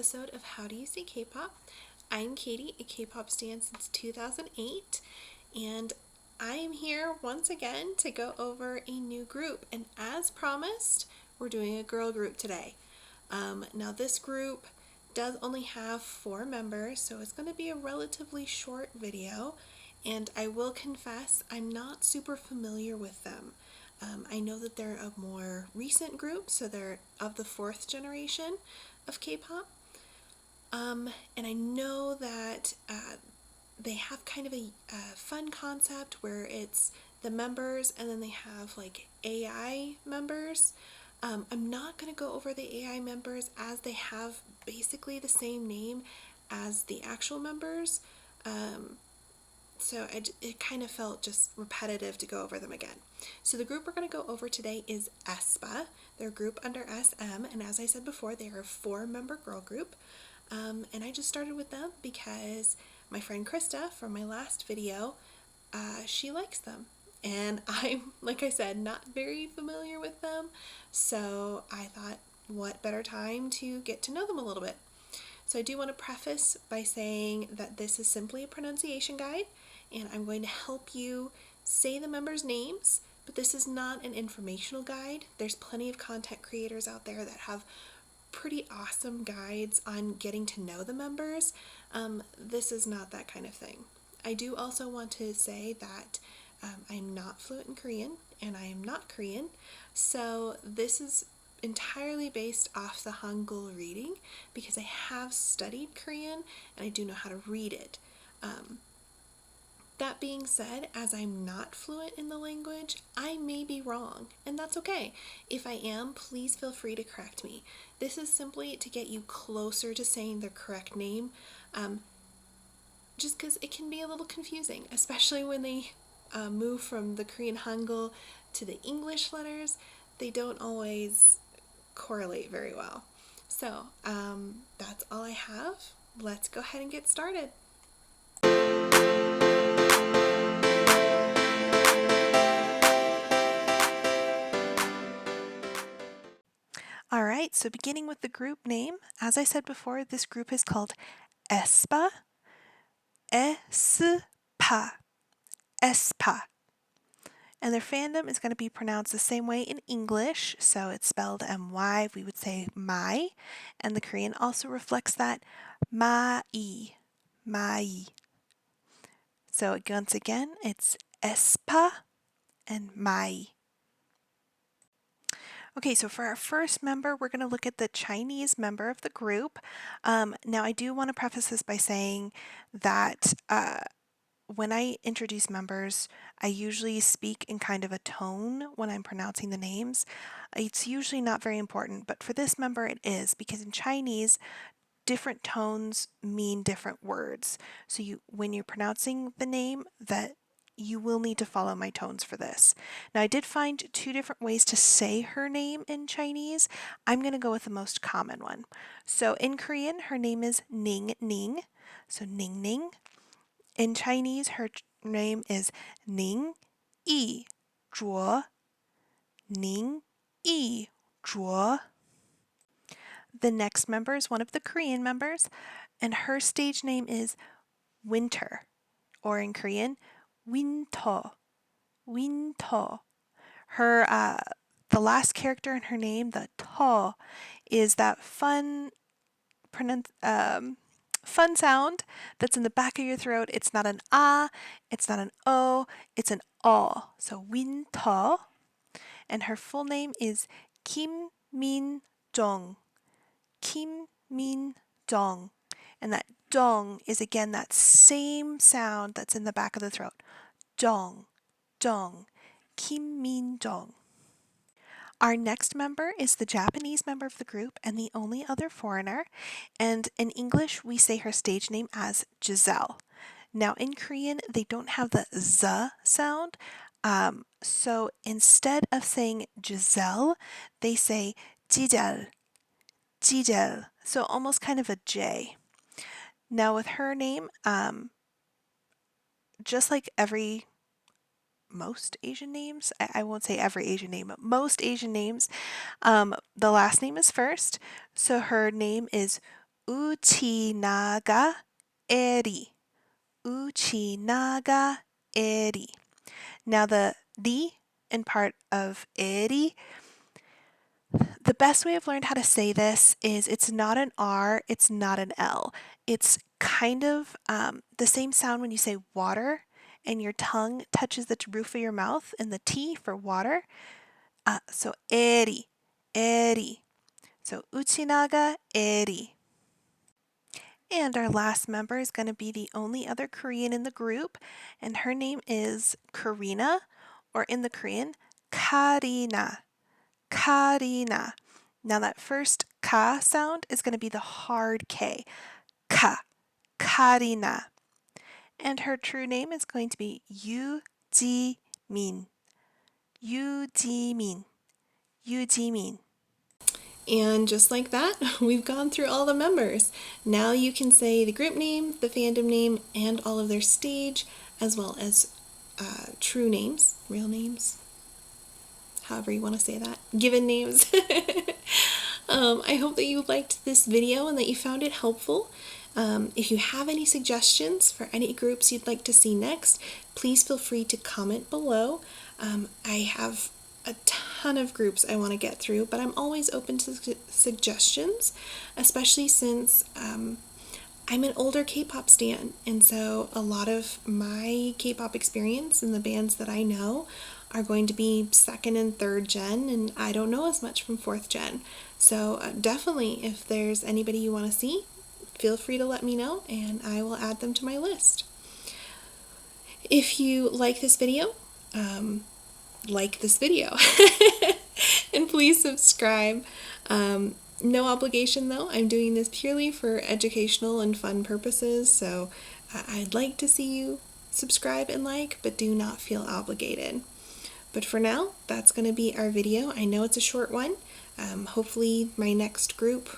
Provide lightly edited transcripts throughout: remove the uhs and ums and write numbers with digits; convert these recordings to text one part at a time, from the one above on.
episode of How Do You Say Kpop? I'm Katie, a Kpop stan since 2008, and I am here once again to go over a new group. And as promised, we're doing a girl group today. Now this group does only have 4 members, so it's going to be a relatively short video, and I will confess I'm not super familiar with them. I know that they're a more recent group, so they're of the 4th generation of K-pop. And I know that they have kind of a fun concept where it's the members and then they have like AI members. I'm not going to go over the AI members as they have basically the same name as the actual members. So it kind of felt just repetitive to go over them again. So the group we're going to go over today is Aespa. They're a group under SM, and as I said before, they are a 4-member girl group. And I just started with them because my friend Krista from my last video, she likes them. And I'm, like I said, not very familiar with them. So I thought, what better time to get to know them a little bit. So I do want to preface by saying that this is simply a pronunciation guide, and I'm going to help you say the members' names, but this is not an informational guide. There's plenty of content creators out there that have pretty awesome guides on getting to know the members. This is not that kind of thing. I do also want to say that I'm not fluent in Korean, and I am not Korean, so this is entirely based off the Hangul reading because I have studied Korean and I do know how to read it. That being said, as I'm not fluent in the language, I may be wrong, and that's okay. If I am, please feel free to correct me. This is simply to get you closer to saying the correct name, just because it can be a little confusing, especially when they move from the Korean Hangul to the English letters. They don't always correlate very well. So that's all I have. Let's go ahead and get started. Alright, so beginning with the group name, as I said before, this group is called Aespa. Aespa. Aespa. And their fandom is going to be pronounced the same way in English, so it's spelled M-Y, we would say my, and the Korean also reflects that, mai, mai. So once again, it's Aespa and mai. Okay, so for our first member, we're going to look at the Chinese member of the group. Now, I do want to preface this by saying that when I introduce members, I usually speak in kind of a tone when I'm pronouncing the names. It's usually not very important, but for this member it is, because in Chinese, different tones mean different words. So when you're pronouncing the name, that you will need to follow my tones for this. Now, I did find 2 different ways to say her name in Chinese. I'm going to go with the most common one. So in Korean, her name is Ningning. So Ningning. In Chinese, her name is Ning Yi Zhuo. Ning Yi Zhuo. The next member is one of the Korean members, and her stage name is Winter, or in Korean, Winter. Winter. Her the last character in her name, the to, is that fun sound that's in the back of your throat. It's not an ah, it's not an o, it's an o. So Winter. And her full name is Kim Min Jong. Kim Min Jong. And that dong is again that same sound that's in the back of the throat. Jong, Jong, Kim Min Jong. Our next member is the Japanese member of the group and the only other foreigner, and in English we say her stage name as Giselle. Now in Korean they don't have the z sound, so instead of saying Giselle, they say Giselle, Giselle, so almost kind of a J. Now with her name, just like most Asian names, I won't say every Asian name, but most Asian names, the last name is first, so her name is Uchinaga eri. Uchinaga eri. Now the in part of eri, the best way I've learned how to say this is it's not an R, it's not an L. It's kind of the same sound when you say water and your tongue touches the roof of your mouth and the T for water. So eri, eri. So uchinaga eri. And our last member is going to be the only other Korean in the group, and her name is Karina, or in the Korean, Karina. Karina. Now that first ka sound is going to be the hard K. Ka. Karina. And her true name is going to be Yoo Ji-min. Yoo Ji-min. Yoo Ji-min. And just like that, we've gone through all the members. Now you can say the group name, the fandom name, and all of their stage, as well as true names, real names, however you want to say that, given names. I hope that you liked this video and that you found it helpful. If you have any suggestions for any groups you'd like to see next, please feel free to comment below. I have a ton of groups I want to get through, but I'm always open to suggestions, especially since I'm an older K-pop stan, and so a lot of my K-pop experience and the bands that I know are going to be 2nd and 3rd gen, and I don't know as much from 4th gen. So definitely, if there's anybody you want to see, feel free to let me know, and I will add them to my list. If you like this video, and please subscribe. No obligation though. I'm doing this purely for educational and fun purposes, so I'd like to see you subscribe and like, but do not feel obligated. But for now, that's going to be our video. I know it's a short one. Hopefully my next group,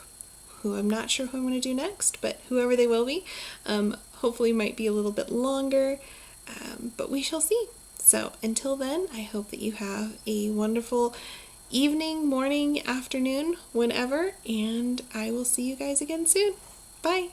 who I'm not sure who I'm going to do next, but whoever they will be, hopefully might be a little bit longer, but we shall see. So until then, I hope that you have a wonderful evening, morning, afternoon, whenever, and I will see you guys again soon. Bye!